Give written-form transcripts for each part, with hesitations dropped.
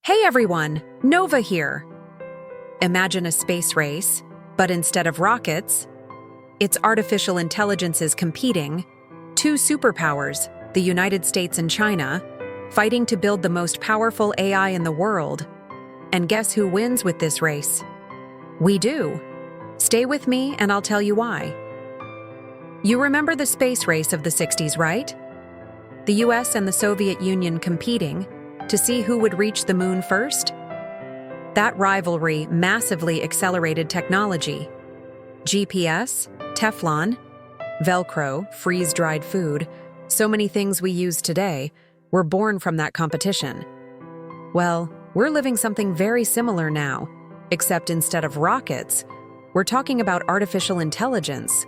Hey everyone, Nova here. Imagine a space race, but instead of rockets, it's artificial intelligences competing, two superpowers, the United States and China, fighting to build the most powerful AI in the world. And guess who wins with this race? We do. Stay with me and I'll tell you why. You remember the space race of the 60s, right? The US and the Soviet Union competing to see who would reach the moon first? That rivalry massively accelerated technology. GPS, Teflon, Velcro, freeze-dried food, so many things we use today were born from that competition. Well, we're living something very similar now, except instead of rockets, we're talking about artificial intelligence.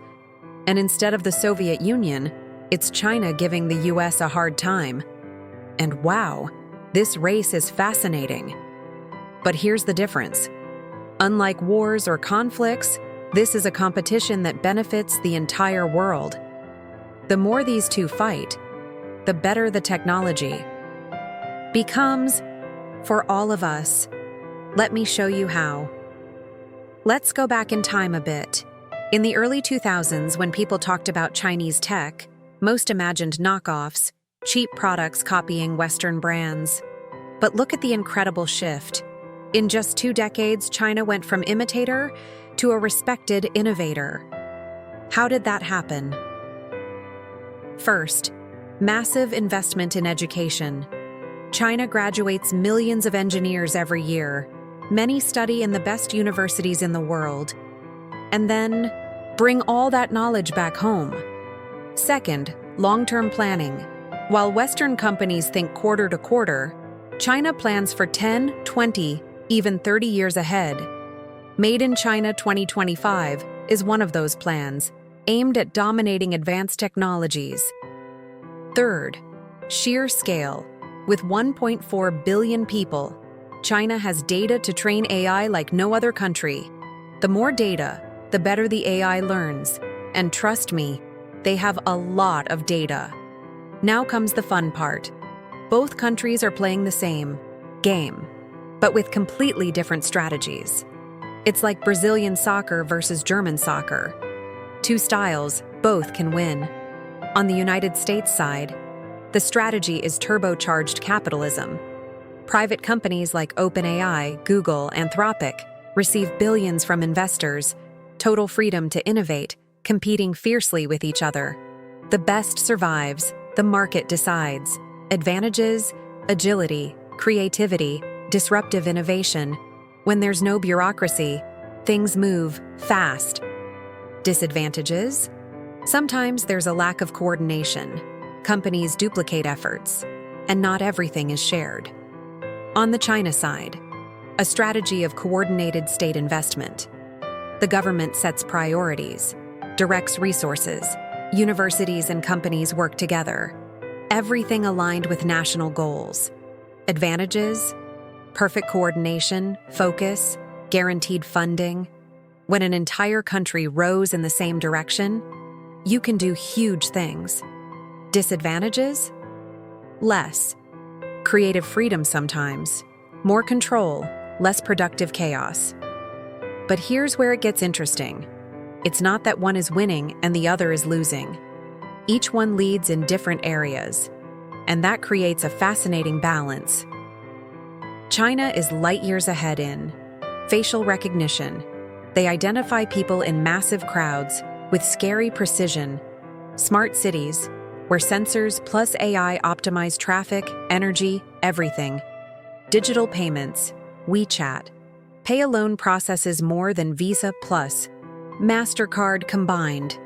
And instead of the Soviet Union, it's China giving the US a hard time. And wow, this race is fascinating. But here's the difference. Unlike wars or conflicts, this is a competition that benefits the entire world. The more these two fight, the better the technology becomes for all of us. Let me show you how. Let's go back in time a bit. In the early 2000s, when people talked about Chinese tech, most imagined knockoffs, cheap products copying Western brands. But look at the incredible shift. In just 2 decades, China went from imitator to a respected innovator. How did that happen? First, massive investment in education. China graduates millions of engineers every year. Many study in the best universities in the world. And then, bring all that knowledge back home. Second, long-term planning. While Western companies think quarter to quarter, China plans for 10, 20, even 30 years ahead. Made in China 2025 is one of those plans, aimed at dominating advanced technologies. Third, sheer scale. With 1.4 billion people, China has data to train AI like no other country. The more data, the better the AI learns. And trust me, they have a lot of data. Now comes the fun part. Both countries are playing the same game, but with completely different strategies. It's like Brazilian soccer versus German soccer. Two styles, both can win. On the United States side, the strategy is turbocharged capitalism. Private companies like OpenAI, Google, Anthropic receive billions from investors, total freedom to innovate, competing fiercely with each other. The best survives, the market decides. Advantages, agility, creativity, disruptive innovation. When there's no bureaucracy, things move fast. Disadvantages? Sometimes there's a lack of coordination. Companies duplicate efforts, and not everything is shared. On the China side, a strategy of coordinated state investment. The government sets priorities, directs resources, universities and companies work together. Everything aligned with national goals. Advantages? Perfect coordination, focus, guaranteed funding. When an entire country rows in the same direction, you can do huge things. Disadvantages? Less. Creative freedom sometimes. More control, less productive chaos. But here's where it gets interesting. It's not that one is winning and the other is losing. Each one leads in different areas, and that creates a fascinating balance. China is light years ahead in facial recognition. They identify people in massive crowds with scary precision. Smart cities, where sensors plus AI optimize traffic, energy, everything. Digital payments, WeChat. Pay alone processes more than Visa plus MasterCard combined.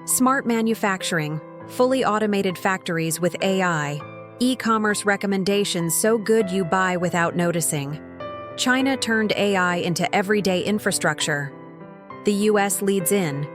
Smart manufacturing, fully automated factories with AI, e-commerce recommendations so good you buy without noticing. China turned AI into everyday infrastructure. The US leads in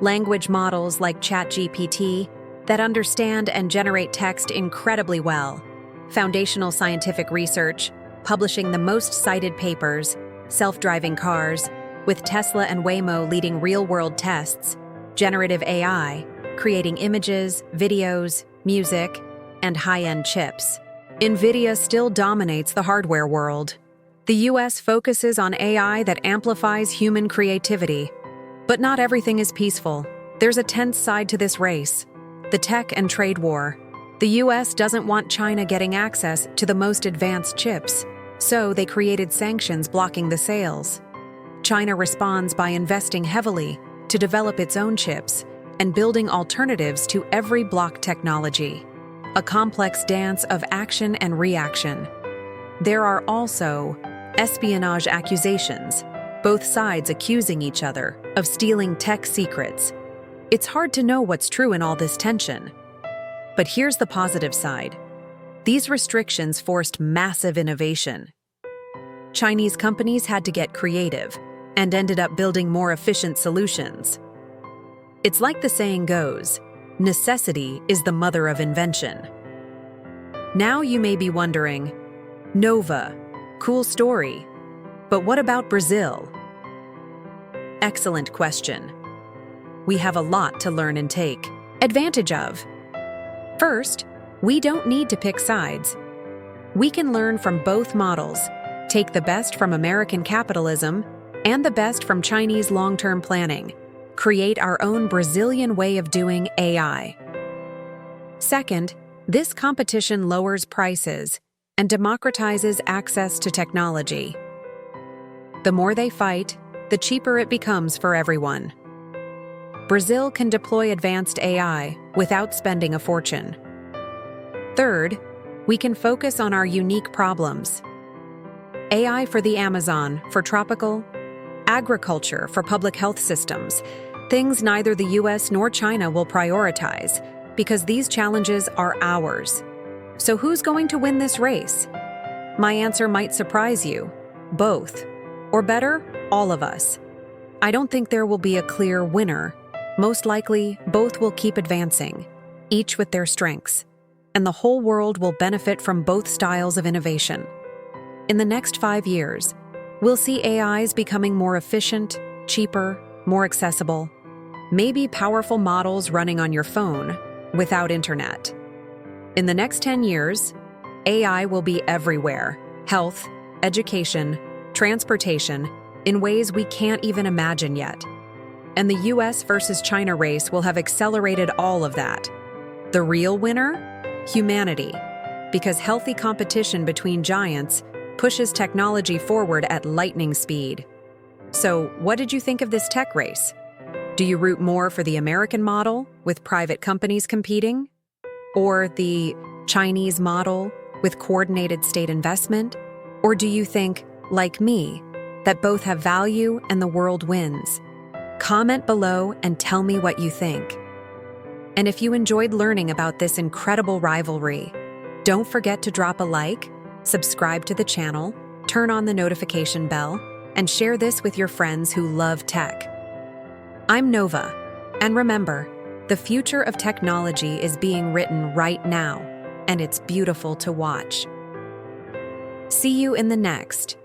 language models like ChatGPT that understand and generate text incredibly well. Foundational scientific research, publishing the most cited papers, self-driving cars, with Tesla and Waymo leading real-world tests, generative AI, creating images, videos, music, and high-end chips. NVIDIA still dominates the hardware world. The US focuses on AI that amplifies human creativity. But not everything is peaceful. There's a tense side to this race: the tech and trade war. The US doesn't want China getting access to the most advanced chips, so they created sanctions blocking the sales. China responds by investing heavily to develop its own chips and building alternatives to every block technology. A complex dance of action and reaction. There are also espionage accusations, both sides accusing each other of stealing tech secrets. It's hard to know what's true in all this tension. But here's the positive side. These restrictions forced massive innovation. Chinese companies had to get creative and ended up building more efficient solutions. It's like the saying goes, necessity is the mother of invention. Now you may be wondering, Nova, cool story, but what about Brazil? Excellent question. We have a lot to learn and take advantage of. First, we don't need to pick sides. We can learn from both models, take the best from American capitalism and the best from Chinese long-term planning, create our own Brazilian way of doing AI. Second, this competition lowers prices and democratizes access to technology. The more they fight, the cheaper it becomes for everyone. Brazil can deploy advanced AI without spending a fortune. Third, we can focus on our unique problems. AI for the Amazon, for tropical, agriculture for public health systems, things neither the US nor China will prioritize, because these challenges are ours. So who's going to win this race? My answer might surprise you. Both. Or better, all of us. I don't think there will be a clear winner. Most likely, both will keep advancing, each with their strengths, and the whole world will benefit from both styles of innovation. In the next 5 years, we'll see AIs becoming more efficient, cheaper, more accessible, maybe powerful models running on your phone without internet. In the next 10 years, AI will be everywhere: health, education, transportation, in ways we can't even imagine yet. And the US versus China race will have accelerated all of that. The real winner? Humanity. Because healthy competition between giants pushes technology forward at lightning speed. So, what did you think of this tech race? Do you root more for the American model, with private companies competing? Or the Chinese model, with coordinated state investment? Or do you think, like me, that both have value and the world wins? Comment below and tell me what you think. And if you enjoyed learning about this incredible rivalry, don't forget to drop a like, subscribe to the channel, turn on the notification bell, and share this with your friends who love tech. I'm Nova, and remember, the future of technology is being written right now, and it's beautiful to watch. See you in the next